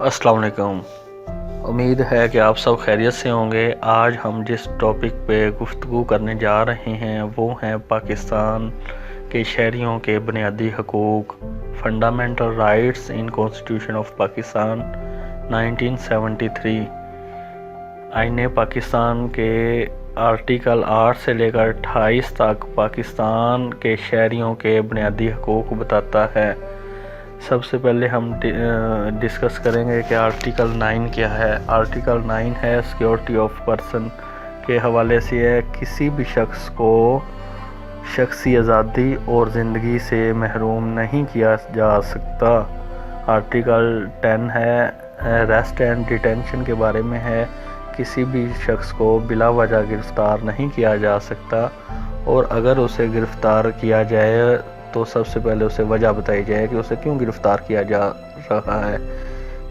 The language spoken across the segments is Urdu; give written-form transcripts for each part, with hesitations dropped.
السلام علیکم۔ امید ہے کہ آپ سب خیریت سے ہوں گے۔ آج ہم جس ٹاپک پہ گفتگو کرنے جا رہے ہیں وہ ہیں پاکستان کے شہریوں کے بنیادی حقوق، fundamental rights in constitution of Pakistan 1973۔ آئین پاکستان کے آرٹیکل 8 سے لے کر 28 تک پاکستان کے شہریوں کے بنیادی حقوق بتاتا ہے۔ سب سے پہلے ہم ڈسکس کریں گے کہ آرٹیکل 9 کیا ہے۔ آرٹیکل 9 ہے سیکیورٹی آف پرسن کے حوالے سے ہے کسی بھی شخص کو شخصی آزادی اور زندگی سے محروم نہیں کیا جا سکتا۔ آرٹیکل 10 ہے ریسٹ اینڈ ڈیٹینشن کے بارے میں ہے، کسی بھی شخص کو بلا وجہ گرفتار نہیں کیا جا سکتا، اور اگر اسے گرفتار کیا جائے تو سب سے پہلے اسے وجہ بتائی جائے کہ اسے کیوں گرفتار کیا جا رہا ہے۔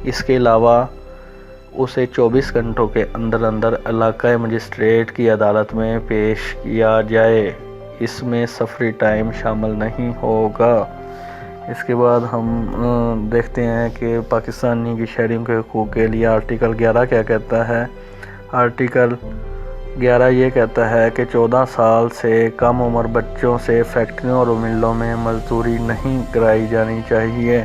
اس کے علاوہ اسے 24 گھنٹوں کے اندر علاقۂ مجسٹریٹ کی عدالت میں پیش کیا جائے، اس میں سفری ٹائم شامل نہیں ہوگا۔ اس کے بعد ہم دیکھتے ہیں کہ پاکستانی کی شہریوں کے حقوق کے لیے آرٹیکل 11 کیا کہتا ہے۔ آرٹیکل 11 یہ کہتا ہے کہ 14 سال سے کم عمر بچوں سے فیکٹریوں اور ملوں میں مزدوری نہیں کرائی جانی چاہیے۔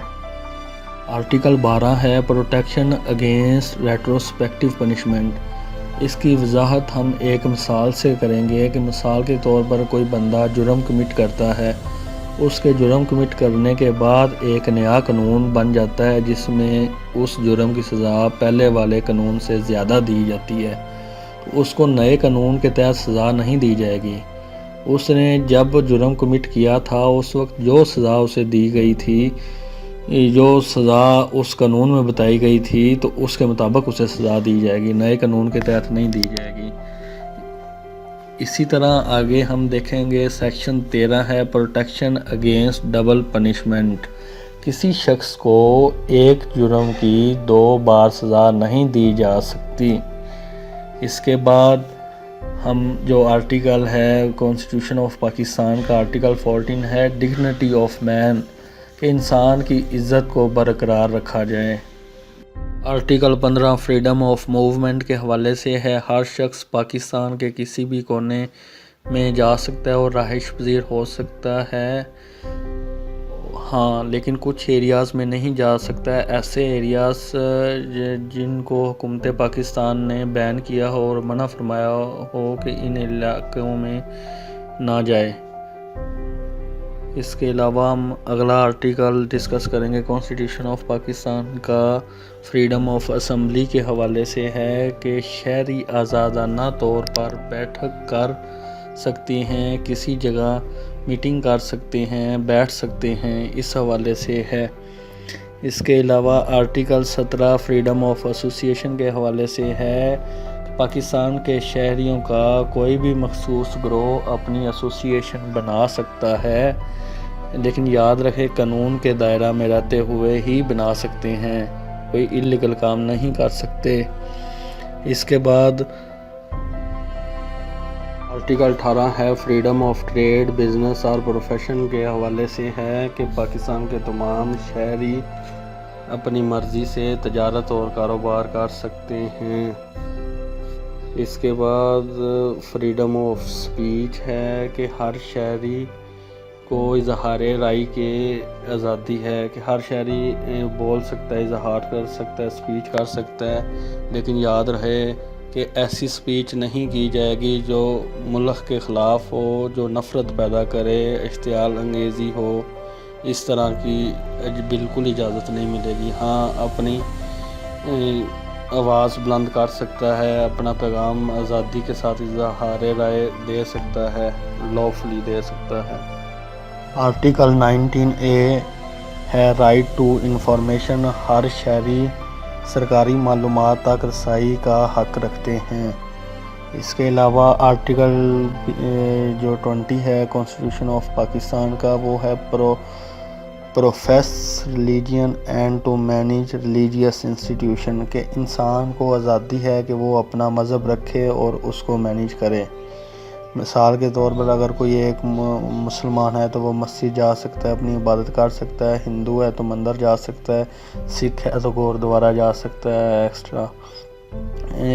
آرٹیکل 12 ہے پروٹیکشن اگینسٹ ریٹروسپیکٹیو پنشمنٹ۔ اس کی وضاحت ہم ایک مثال سے کریں گے کہ مثال کے طور پر کوئی بندہ جرم کمٹ کرتا ہے، اس کے جرم کمٹ کرنے کے بعد ایک نیا قانون بن جاتا ہے جس میں اس جرم کی سزا پہلے والے قانون سے زیادہ دی جاتی ہے، اس کو نئے قانون کے تحت سزا نہیں دی جائے گی۔ اس نے جب جرم کمٹ کیا تھا اس وقت جو سزا اسے دی گئی تھی، جو سزا اس قانون میں بتائی گئی تھی تو اس کے مطابق اسے سزا دی جائے گی، نئے قانون کے تحت نہیں دی جائے گی۔ اسی طرح آگے ہم دیکھیں گے سیکشن 13 ہے پروٹیکشن اگینسٹ ڈبل پنشمنٹ۔ کسی شخص کو ایک جرم کی 2 بار سزا نہیں دی جا سکتی۔ اس کے بعد ہم جو آرٹیکل ہے کانسٹیٹیوشن آف پاکستان کا آرٹیکل 14 ہے ڈگنیٹی آف مین، کہ انسان کی عزت کو برقرار رکھا جائے۔ آرٹیکل 15 فریڈم آف موومنٹ کے حوالے سے ہے، ہر شخص پاکستان کے کسی بھی کونے میں جا سکتا ہے اور رہائش پذیر ہو سکتا ہے، ہاں لیکن کچھ ایریاز میں نہیں جا سکتا ہے، ایسے ایریاز جن کو حکومت پاکستان نے بین کیا ہو اور منع فرمایا ہو کہ ان علاقوں میں نہ جائے۔ اس کے علاوہ ہم اگلا آرٹیکل ڈسکس کریں گے کانسٹیٹیوشن آف پاکستان کا فریڈم آف اسمبلی کے حوالے سے ہے کہ شہری آزادانہ طور پر بیٹھک کر سکتے ہیں، کسی جگہ میٹنگ کر سکتے ہیں، بیٹھ سکتے ہیں، اس حوالے سے ہے۔ اس کے علاوہ آرٹیکل 17 فریڈم آف ایسوسیشن کے حوالے سے ہے، پاکستان کے شہریوں کا کوئی بھی مخصوص گروہ اپنی ایسوسیشن بنا سکتا ہے، لیکن یاد رکھے قانون کے دائرہ میں رہتے ہوئے ہی بنا سکتے ہیں، کوئی اللیگل کام نہیں کر سکتے۔ اس کے بعد آرٹیکل 18 ہے فریڈم آف ٹریڈ، بزنس اور پروفیشن کے حوالے سے ہے کہ پاکستان کے تمام شہری اپنی مرضی سے تجارت اور کاروبار کر سکتے ہیں۔ اس کے بعد فریڈم آف سپیچ ہے کہ ہر شہری کو اظہار رائے کی آزادی ہے، کہ ہر شہری بول سکتا ہے، اظہار کر سکتا ہے، سپیچ کر سکتا ہے، لیکن یاد رہے کہ ایسی سپیچ نہیں کی جائے گی جو ملک کے خلاف ہو، جو نفرت پیدا کرے، اشتعال انگیزی ہو، اس طرح کی بالکل اجازت نہیں ملے گی۔ ہاں اپنی آواز بلند کر سکتا ہے، اپنا پیغام آزادی کے ساتھ اظہار رائے دے سکتا ہے، لافلی دے سکتا ہے۔ آرٹیکل 19A ہے رائٹ ٹو انفارمیشن، ہر شہری سرکاری معلومات تک رسائی کا حق رکھتے ہیں۔ اس کے علاوہ آرٹیکل جو 20 ہے کانسٹیٹیوشن آف پاکستان کا وہ ہے profess religion and to manage religious institution, کہ انسان کو آزادی ہے کہ وہ اپنا مذہب رکھے اور اس کو مینیج کرے۔ مثال کے طور پر اگر کوئی ایک مسلمان ہے تو وہ مسجد جا سکتا ہے، اپنی عبادت کر سکتا ہے، ہندو ہے تو مندر جا سکتا ہے، سکھ ہے تو گردوارہ جا سکتا ہے ایکسٹرا۔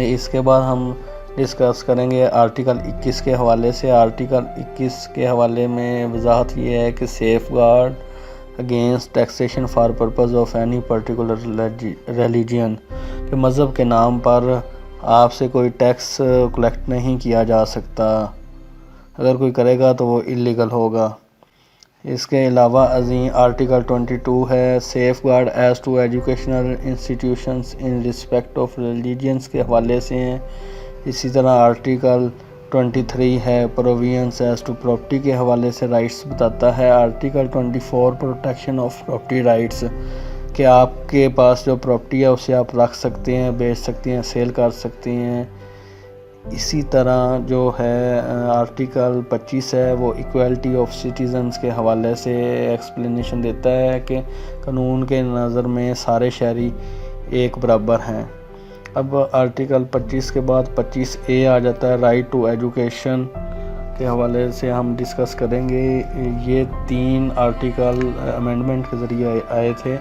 اس کے بعد ہم ڈسکس کریں گے آرٹیکل 21 کے حوالے سے۔ آرٹیکل 21 کے حوالے میں وضاحت یہ ہے کہ safeguard against taxation for purpose of any particular religion, کہ مذہب کے نام پر آپ سے کوئی ٹیکس کلیکٹ نہیں کیا جا سکتا، اگر کوئی کرے گا تو وہ اللیگل ہوگا۔ اس کے علاوہ ازیں آرٹیکل 22 ہے safeguard as to educational institutions in respect of religions کے حوالے سے ہیں۔ اسی طرح آرٹیکل 23 ہے پروویژنز ایز ٹو پراپرٹی کے حوالے سے رائٹس بتاتا ہے۔ Article 24 protection of property rights, کہ آپ کے پاس جو پراپرٹی ہے اسے آپ رکھ سکتے ہیں، بیچ سکتے ہیں، سیل کر سکتے ہیں۔ اسی طرح جو ہے آرٹیکل 25 ہے وہ ایکویلٹی آف سٹیزنز کے حوالے سے ایکسپلینیشن دیتا ہے کہ قانون کے نظر میں سارے شہری ایک برابر ہیں۔ اب آرٹیکل 25 کے بعد 25A آ جاتا ہے رائٹ ٹو ایجوکیشن کے حوالے سے ہم ڈسکس کریں گے۔ یہ 3 آرٹیکل امینڈمنٹ کے ذریعے آئے تھے۔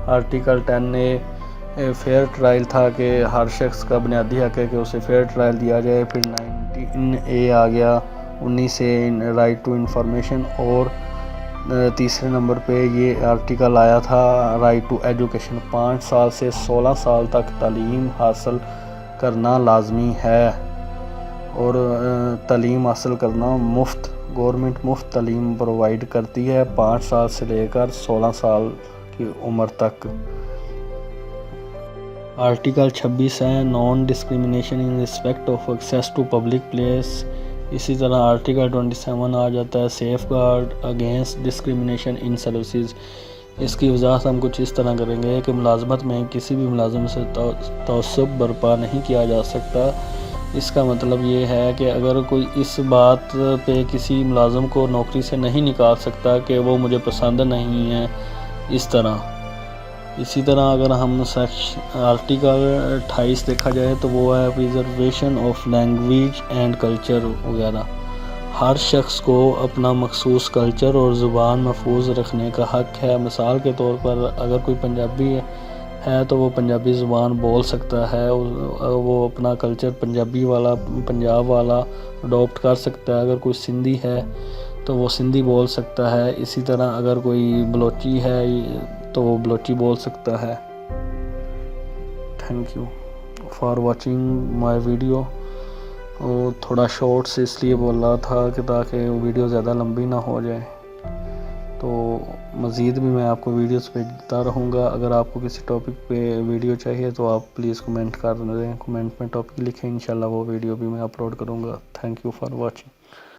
آرٹیکل 10A فیئر ٹرائل تھا کہ ہر شخص کا بنیادی حق ہے کہ اسے فیئر ٹرائل دیا جائے۔ پھر 19A آ گیا 19A رائٹ ٹو انفارمیشن، اور تیسرے نمبر پہ یہ آرٹیکل آیا تھا رائٹ ٹو ایجوکیشن۔ 5 سال سے 16 سال تک تعلیم حاصل کرنا لازمی ہے، اور تعلیم حاصل کرنا مفت، گورنمنٹ مفت تعلیم پرووائڈ کرتی ہے 5 سال سے لے کر 16 سال کی عمر تک۔ آرٹیکل 26 ہے non discrimination in respect of access to public place. اسی طرح آرٹیکل 27 آ جاتا ہے safeguard against discrimination in services. اس کی وضاحت ہم کچھ اس طرح کریں گے کہ ملازمت میں کسی بھی ملازم سے تعصب برپا نہیں کیا جا سکتا۔ اس کا مطلب یہ ہے کہ اگر کوئی اس بات پہ کسی ملازم کو نوکری سے نہیں نکال سکتا کہ وہ مجھے پسند نہیں ہے، اس طرح۔ اسی طرح اگر ہم آرٹیکل 28 دیکھا جائے تو وہ ہے preservation of language and culture وغیرہ۔ ہر شخص کو اپنا مخصوص کلچر اور زبان محفوظ رکھنے کا حق ہے۔ مثال کے طور پر اگر کوئی پنجابی ہے تو وہ پنجابی زبان بول سکتا ہے، وہ اپنا کلچر پنجابی والا، پنجاب والا اڈاپٹ کر سکتا ہے۔ اگر کوئی سندھی ہے تو وہ سندھی بول سکتا ہے۔ اسی طرح اگر کوئی بلوچی ہے تو وہ بلوچی بول سکتا ہے۔ Thank you for watching my video. تھوڑا شارٹس اس لیے بول رہا تھا کہ تاکہ ویڈیو زیادہ لمبی نہ ہو جائے، تو مزید بھی میں آپ کو ویڈیوز بھیجتا رہوں گا۔ اگر آپ کو کسی ٹاپک پہ ویڈیو چاہیے تو آپ پلیز کمنٹ کر دیں، کمنٹ میں ٹاپک لکھیں، انشاءاللہ وہ ویڈیو بھی میں اپلوڈ کروں گا۔ Thank you for watching.